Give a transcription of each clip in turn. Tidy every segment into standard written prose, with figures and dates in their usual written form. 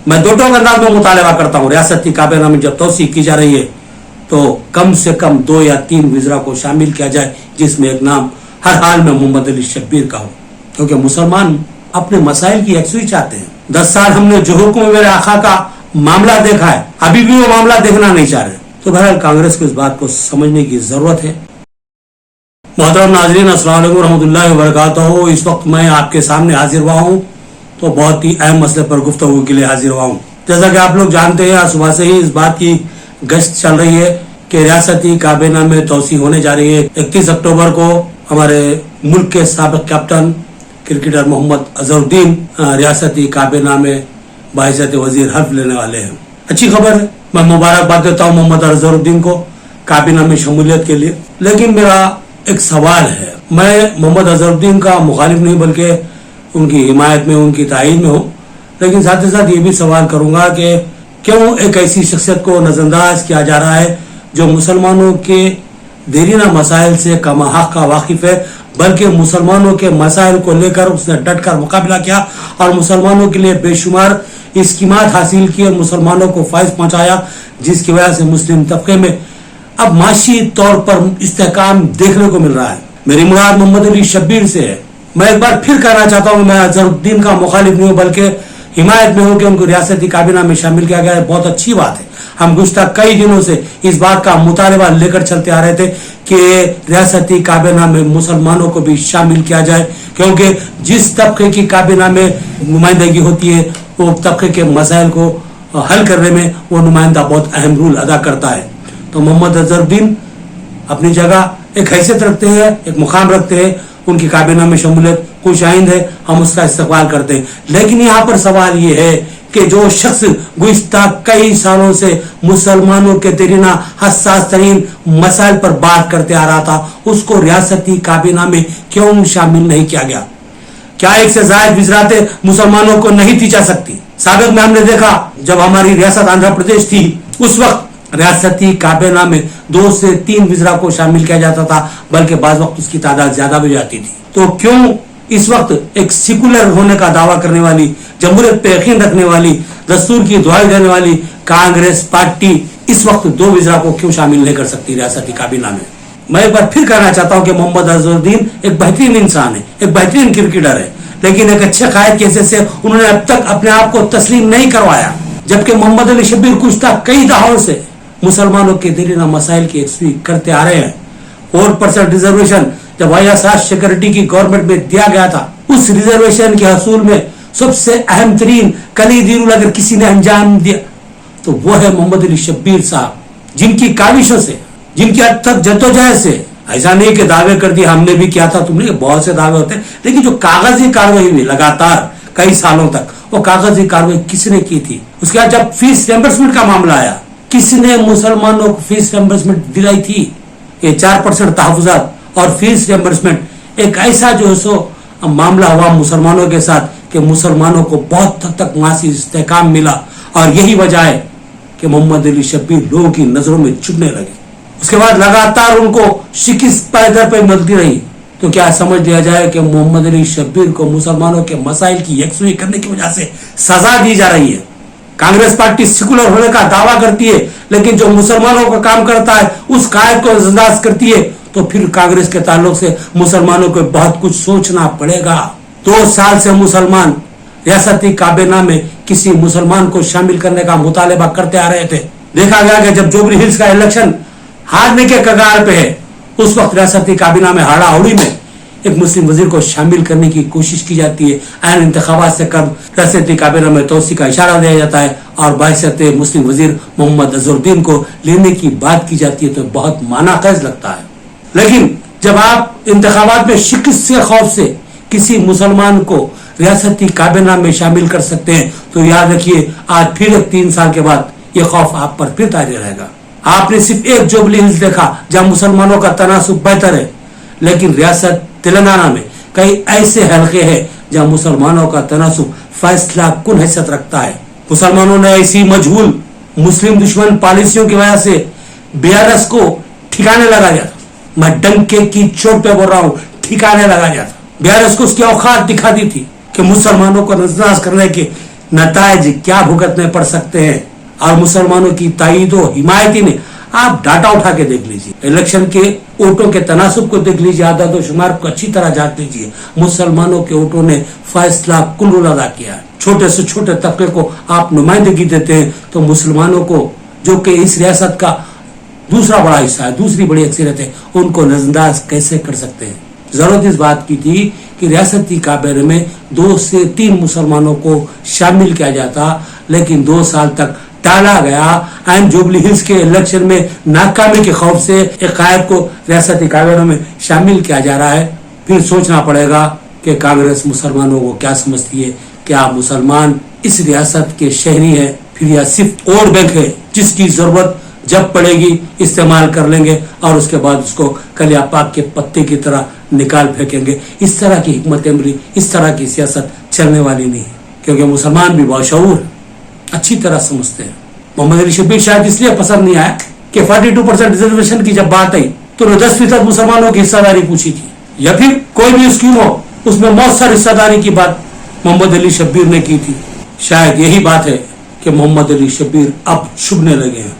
मैं दो टोक अंदाज में मुतालबा करता हूँ, रियासती काबीना में जब तोसी की जा रही है तो कम से कम 2 या 3 वज़रा को शामिल किया जाए, जिसमें एक नाम हर हाल में मोहम्मद अली शब्बीर का हो, क्योंकि मुसलमान अपने मसाइल की यकसुई चाहते हैं। 10 साल हमने जो हुक्म मेरे आका का मामला देखा है, अभी भी वो मामला देखना नहीं चाह रहे। तो बहरहाल कांग्रेस को इस बात को समझने की जरूरत है। मोहतरम नाज़रीन, अस्सलाम वालेकुम रहमतुल्लाहि व बरकातहू। इस वक्त मैं आपके सामने हाजिर हुआ हूँ तो बहुत ही अहम मसले पर गुफ्तगू के लिए हाजिर हुआ हूँ। जैसा कि आप लोग जानते हैं, सुबह से ही इस बात की गश्त चल रही है कि रियासती काबीना में तोसी होने जा रही है। 31 अक्टूबर को हमारे मुल्क के साबिक कैप्टन क्रिकेटर मोहम्मद अजहरुद्दीन रियासती काबीना में बाइज़्ज़त वजीर हल्फ लेने वाले हैं। अच्छी खबर है, मैं मुबारकबाद देता हूँ मोहम्मद अजहरुद्दीन को काबीना में शमूलियत के लिए। लेकिन मेरा एक सवाल है, मैं मोहम्मद अजहरुद्दीन का मुखालिफ नहीं बल्कि उनकी हिमायत में, उनकी तायीद में हूँ, लेकिन साथ ही साथ ये भी सवाल करूंगा कि क्यों एक ऐसी शख्सियत को नजरअंदाज किया जा रहा है जो मुसलमानों के देरीना मसाइल से कमाहक का वाकिफ है, बल्कि मुसलमानों के मसाइल को लेकर उसने डट कर मुकाबला किया और मुसलमानों के लिए बेशुमार स्कीमात हासिल किए, मुसलमानों को फायदा पहुंचाया, जिसकी वजह से मुस्लिम तबके में अब माशी तौर पर इस्तेहकाम देखने को मिल रहा है। मेरी मुराद मोहम्मद अली शब्बीर से है। मैं एक बार फिर कहना चाहता हूँ, मैं अजहरुद्दीन का मुखालिफ नहीं हूँ बल्कि हिमायत में हूँ कि उनको रियासती काबीना में शामिल किया गया है। बहुत अच्छी बात है। हम गुज़श्ता कई दिनों से इस बात का मुतालबा लेकर चलते आ रहे थे कि रियासती काबीना में मुसलमानों को भी शामिल किया जाए, क्योंकि जिस तबके की काबीना में नुमाइंदगी होती है वो तबके के मसाइल को हल करने में वो नुमाइंदा बहुत अहम रोल अदा करता है। तो मोहम्मद अजहरुद्दीन अपनी जगह एक हैसियत रखते हैं, एक मुकाम रखते हैं, उनकी काबीना में शमूलियत खुश आइंद है, हम उसका इस्तकबाल करते हैं। लेकिन यहाँ पर सवाल ये है कि जो शख्स गुज़श्ता कई सालों से मुसलमानों के देरीना हसास तरीन मसाइल पर बात करते आ रहा था, उसको रियासती काबीना में क्यों शामिल नहीं किया गया? क्या एक से ज़ायद वज़रातें मुसलमानों को नहीं दी जा सकती? साबिक में हमने देखा जब हमारी रियासत आंध्र प्रदेश थी, उस वक्त रियासती काबीना में 2 से 3 वज़रा को शामिल किया जाता था, बल्कि बाज़ वक्त उसकी तादाद ज्यादा भी जाती थी। तो क्यों इस वक्त एक सेकुलर होने का दावा करने वाली, जमहूरियत पे यकीन रखने वाली, दस्तूर की दुआई देने वाली कांग्रेस पार्टी इस वक्त 2 वज़रा को क्यों शामिल नहीं कर सकती रियासती काबीना में? मैं एक बार फिर कहना चाहता हूँ कि मोहम्मद अजहरुद्दीन एक बेहतरीन इंसान है, एक बेहतरीन क्रिकेटर है, लेकिन एक अच्छे कायद की हैसियत से उन्होंने अब तक अपने आप को तस्लीम नहीं करवाया। जबकि मोहम्मद अली शब्बीर गुज़श्ता कई दहाकों से मुसलमानों के देरीना मसाइल की यकसुई करते आ रहे हैं। 4% रिजर्वेशन जब वाईएसआर सिक्योरिटी की गवर्नमेंट में दिया गया था, उस रिजर्वेशन के हसूल में सबसे अहम तरीन कलीदी रूल अगर किसी ने अंजाम दिया तो वो है मोहम्मद अली शब्बीर साहब, जिनकी काविशों से, जिनकी हद तक जद्दोजहद से, ऐसा नहीं कि दावे कर दिए हमने भी किया था तुमने, बहुत से दावे होते हैं, लेकिन जो कागजी कार्रवाई हुई लगातार कई सालों तक, वो कागजी कार्रवाई किसने की थी? उसके बाद जब फीस रिएंबर्समेंट का मामला आया, किसने मुसलमानों को फीस रिएंबर्समेंट दिलाई थी? ये 4% तहफ़्फ़ुज़ात और फीस रिएंबर्समेंट एक ऐसा जो है सो मामला हुआ मुसलमानों के साथ कि मुसलमानों को बहुत हद तक मासी इस्तेहकाम मिला, और यही वजह है कि मोहम्मद अली शब्बीर लोगों की नजरों में चुभने लगे। उसके बाद लगातार उनको शिकस्त पैदर पे मिलती रही। तो क्या समझ लिया जाए कि मोहम्मद अली शब्बीर को मुसलमानों के मसाइल की यकसुई करने की वजह से सजा दी जा रही है? कांग्रेस पार्टी सेकुलर होने का दावा करती है, लेकिन जो मुसलमानों का काम करता है उस कायद को नजरअंदाज करती है, तो फिर कांग्रेस के ताल्लुक से मुसलमानों को बहुत कुछ सोचना पड़ेगा। 2 साल से मुसलमान रियासती काबीना में किसी मुसलमान को शामिल करने का मुतालबा करते आ रहे थे। देखा गया कि जब जोबरी हिल्स का इलेक्शन हारने के कगार पे है, उस वक्त रियासती काबीना में हाड़ाहुड़ी में एक मुस्लिम वजीर को शामिल करने की कोशिश की जाती है। ऐन इंतखाबात से कब रियासती काबीना में तोसी का इशारा दिया जाता है और बाइज़्ज़त मुस्लिम वजीर मोहम्मद अजहरुद्दीन को लेने की बात की जाती है, तो बहुत मानाखेज लगता है। लेकिन जब आप इंतखाबात में शिकस्त के खौफ से किसी मुसलमान को रियासती काबीना में शामिल कर सकते हैं, तो याद रखिए आज फिर 3 साल के बाद ये खौफ आप पर फिर तारी रहेगा। आपने सिर्फ एक जुबली हिल्स देखा जहां मुसलमानों का तनासुब बेहतर है, लेकिन रियासत तेलंगाना में कई ऐसे हलके हैं जहां मुसलमानों का तनासुब फैसला कुन हैसियत रखता है। मुसलमानों ने ऐसी मजहूल मुस्लिम दुश्मन पॉलिसियों की वजह से बीआरएस को ठिकाने लगा दिया था। मैं डंके की चोट पे बोल रहा हूं, ठिकाने लगा दिया था। बीआरएस को उसकी औकात दिखा दी थी कि मुसलमानों को नजरअंदाज करने के नतायज क्या भुगतने पड़ सकते हैं और मुसलमानों की तायीद व हिमायती ने आप डाटा उठा के देख लीजिए, इलेक्शन के वोटों के तनासुब को देख लीजिए, आदत व शुमार को अच्छी तरह जांच लीजिए। मुसलमानों के वोटों ने फैसला कुल अदा किया है। छोटे से छोटे तबके को आप नुमाइंदगी देते हैं तो मुसलमानों को, जो कि इस रियासत का दूसरा बड़ा हिस्सा है, दूसरी बड़ी अक्सरियत है, उनको नजरअंदाज कैसे कर सकते हैं। जरूरत इस बात की थी कि रियासती काबीने में 2 से 3 मुसलमानों को शामिल किया जाता, लेकिन 2 साल तक टाला गया। एंड जुबली हिल्स के इलेक्शन में नाकामी के खौफ से एक कायद को रियासती काबीने में शामिल किया जा रहा है। फिर सोचना पड़ेगा कि कांग्रेस मुसलमानों को क्या समझती है, क्या मुसलमान इस रियासत के शहरी है, फिर या सिर्फ वोट बैंक है जिसकी जरूरत जब पड़ेगी इस्तेमाल कर लेंगे और उसके बाद उसको कलिया पाक के पत्ते की तरह निकाल फेंकेंगे। इस तरह की हिकमत अमली, इस तरह की सियासत चलने वाली नहीं है, क्योंकि मुसलमान भी बाशऊर अच्छी तरह समझते हैं। मोहम्मद अली शब्बीर शायद इसलिए पसंद नहीं आया कि 42% रिजर्वेशन की जब बात आई तो 10% मुसलमानों की हिस्सेदारी पूछी थी, या फिर कोई भी स्कीम हो उसमें मौसर हिस्सेदारी की बात मोहम्मद अली शब्बीर ने की थी। शायद यही बात है कि मोहम्मद अली शब्बीर अब चुभने लगे हैं।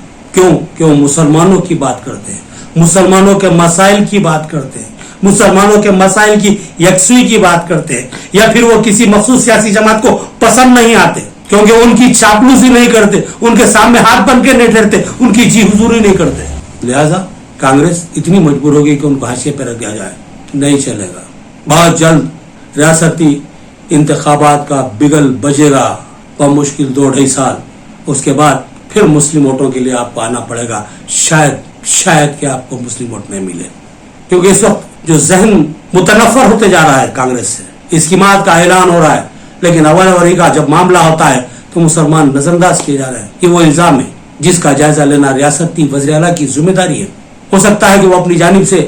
क्यों मुसलमानों की बात करते हैं, मुसलमानों के मसाइल की बात करते हैं, मुसलमानों के मसाइल की यकसुई की बात करते हैं, या फिर वो किसी मखसूस सियासी जमात को पसंद नहीं आते क्योंकि उनकी चापलूसी नहीं करते, उनके सामने हाथ बन के नहीं ठहरते, उनकी जी हुजूरी नहीं करते। लिहाजा कांग्रेस इतनी मजबूर होगी कि उनको हाशिए पर रख दिया जाए, नहीं चलेगा। बहुत जल्द रियासती इंतखाबात का बिगल बजेगा, बमुश्किल 2-2.5 साल, उसके बाद फिर मुस्लिम वोटों के लिए आपको आना पड़ेगा। शायद कि आपको मुस्लिम वोट नहीं मिले, क्योंकि इस वक्त जो जहन मुतनफर होते जा रहा है कांग्रेस से, इसकी मात का ऐलान हो रहा है, लेकिन अवरी का जब मामला होता है तो मुसलमान नजरअंदाज किए जा रहे हैं। ये वो इल्जाम है जिसका जायजा लेना रियासती वज़ीर आला की जिम्मेदारी है। हो सकता है कि वो अपनी जानिब से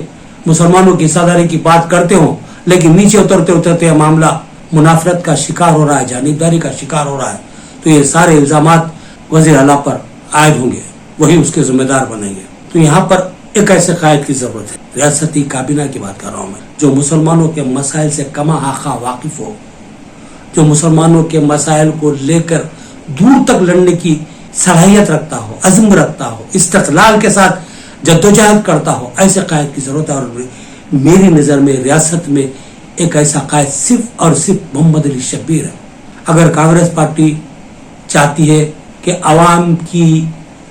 मुसलमानों की हिस्सेदारी की बात करते हों, लेकिन नीचे उतरते उतरते मामला मुनाफरत का शिकार हो रहा है, जानिबदारी का शिकार हो रहा है, तो ये सारे इल्जामात वज़ीर आला पर आयद होंगे, वही उसके जिम्मेदार बनेंगे। तो यहाँ पर एक ऐसे कायद की जरूरत है, रियासती काबीना की बात कर रहा हूँ मैं, जो मुसलमानों के मसाइल से कमा आखा वाकिफ हो, जो मुसलमानों के मसाइल को लेकर दूर तक लड़ने की सलाहियत रखता हो, अज़्म रखता हो, इस्तिक़लाल के साथ जद्दोजहद करता हो, ऐसे कायद की जरूरत है। और मेरी नज़र में रियासत में एक ऐसा कायद सिर्फ और सिर्फ मोहम्मद अली शब्बीर है। अगर कांग्रेस पार्टी चाहती है कि आवाम की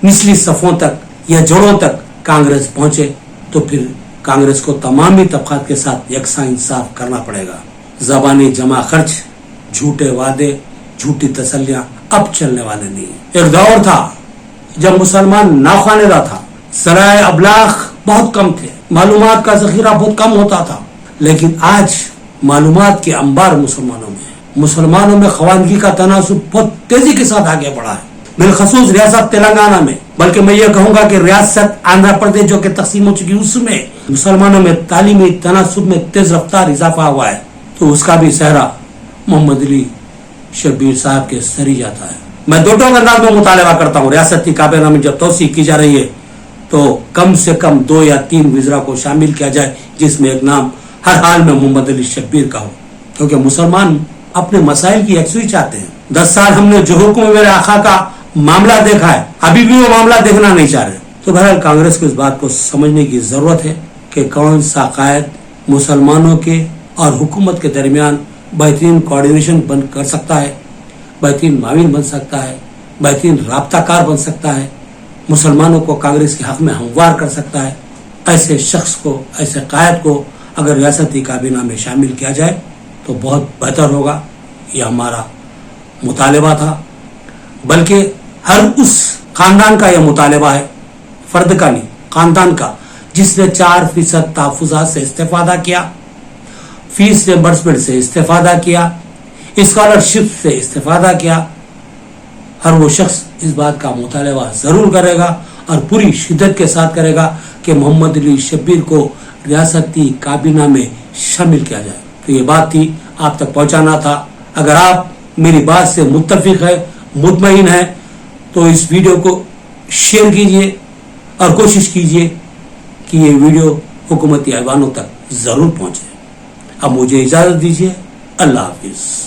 निचली सफ़ों तक या जड़ों तक कांग्रेस पहुंचे, तो फिर कांग्रेस को तमामी तबक़ात के साथ यकसा इंसाफ करना पड़ेगा। ज़बानी जमा खर्च, झूठे वादे, झूठी तसल्लियां अब चलने वाले नहीं। एक दौर था जब मुसलमान नाखानेदा था, ज़राए अबलाग बहुत कम थे, मालूमात का ज़ख़ीरा बहुत कम होता था, लेकिन आज मालूमात के अंबार मुसलमानों में ख़वानगी का तनासुब बहुत तेजी के साथ आगे बढ़ा है, बिलखसूस रियासत तेलंगाना में। बल्कि मैं ये कहूँगा कि रियासत आंध्र प्रदेश जो कि तकसीम हो चुकी, उसमें मुसलमानों में तालीमी तनासुब में तेज रफ्तार इजाफा हुआ है, तो उसका भी सहरा मोहम्मद अली शब्बीर साहब के सर ही जाता है। मैं 2 टोक अंदाज में मुतालबा करता हूँ, रियासती काबीना में जब तोसी की जा रही है तो कम से कम 2 या 3 वज़रा को शामिल किया जाए, जिसमें एक नाम हर हाल में मोहम्मद अली शब्बीर का हो, क्योंकि मुसलमान अपने मसाइल की यकसुई चाहते हैं। 10 साल हमने जो हुक्म मेरे आका का मामला देखा है, अभी भी वो मामला देखना नहीं चाह रहे। तो बहरहाल कांग्रेस को इस बात को समझने की जरूरत है कि कौन सा कायद मुसलमानों के और हुकूमत के दरमियान बेहतरीन कोऑर्डिनेशन बन कर सकता है, बेहतरीन माविन बन सकता है, बेहतरीन राब्ताकार बन सकता है, मुसलमानों को कांग्रेस के हक में हमवार कर सकता है। ऐसे शख्स को, ऐसे कायद को अगर रियासती काबीना में शामिल किया जाए तो बहुत बेहतर होगा। यह हमारा मुतालबा था, बल्कि हर उस खानदान का यह मुतालबा है, फर्द का नहीं, खानदान का, जिसने 4% तहफ़्फ़ुज़ात से इस्तेफादा किया, फीस रिइंबर्समेंट से इस्तेफादा किया, स्कॉलरशिप से इस्तेफादा किया। हर वो शख्स इस बात का मुतालबा ज़रूर करेगा और पूरी शिद्दत के साथ करेगा कि मोहम्मद अली शब्बीर को रियासती काबीना में शामिल किया जाए। तो ये बात थी, आप तक पहुंचाना था। अगर आप मेरी बात से मुत्तफिक है, मुतमईन है, तो इस वीडियो को शेयर कीजिए और कोशिश कीजिए कि ये वीडियो हुकूमती ऐवानों तक ज़रूर पहुंचे। अब मुझे इजाज़त दीजिए, अल्लाह हाफिज़।